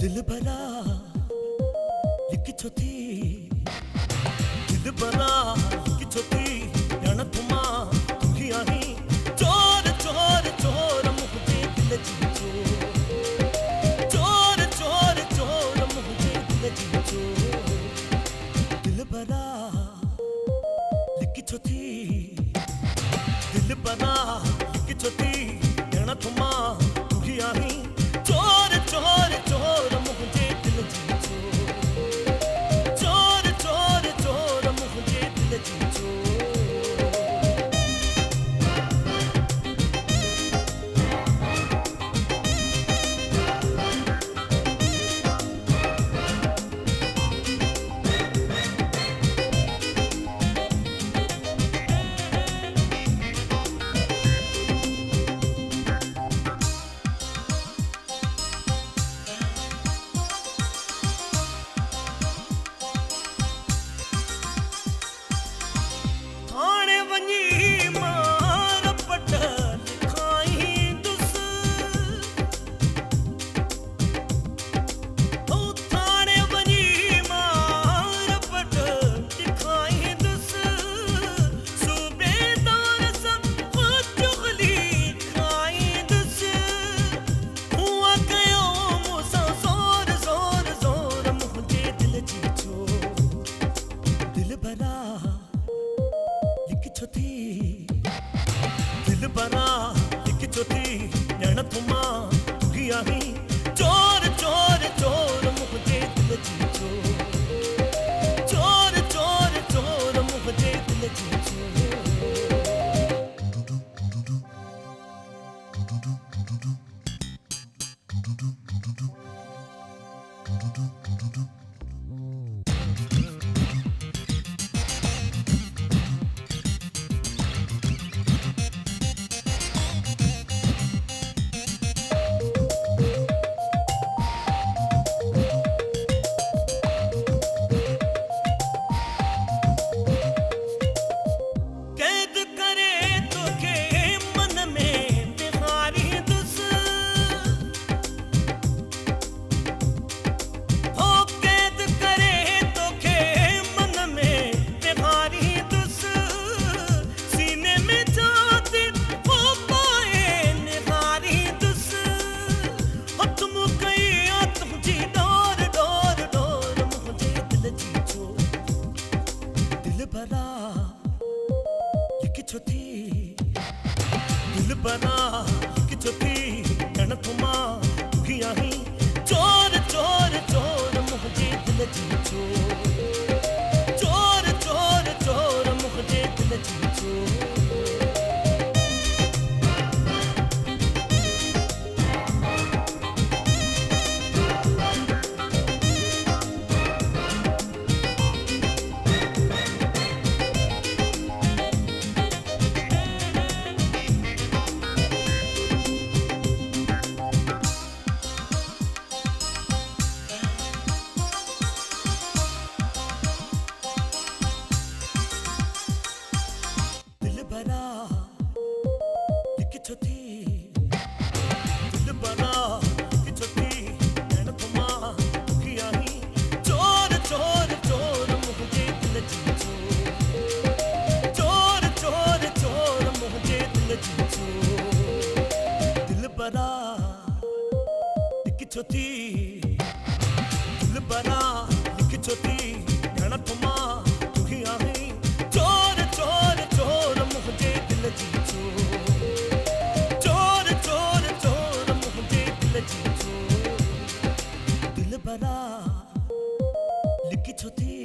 दिल भरा लिखी छोती दिल भरा लिखी छोती जाना तुमा तू ही आही चोर चोर चोर मुझे दिल जीचो चोर चोर चोर मुझे दिल जीचो दिल भरा लिखी छोती दिल भरा लिखी छोती जाना तुमा तू ही आही चोर चोर चोर मुझे दिल जीचो चोर चोर चोर मुझे दिल जीचो दिल बना लिख छोती नैना तुमा तू ही आही चोर चोर चोर मुझे दिल जीचो चोर चोर चोर मुझे दिल जीचो दिल बना लिख छोती नैना तुमा तू ही आही चोर चोर चोर मुझे दिल जीचो चोर चोर चोर मुझे दिल जीचो दिल बना लिख छोती नैना तुमा तू ही आही चोर चोर चोर मुझे दिल जीचो चोर चोर चोर मुझे दिल जीचो दिल बना लिख छोती दिल बना लिख छोती नैना तुमा तू ही आही चोर चोर चोर मुझे दिल जीचो दिल बना लिखी छोती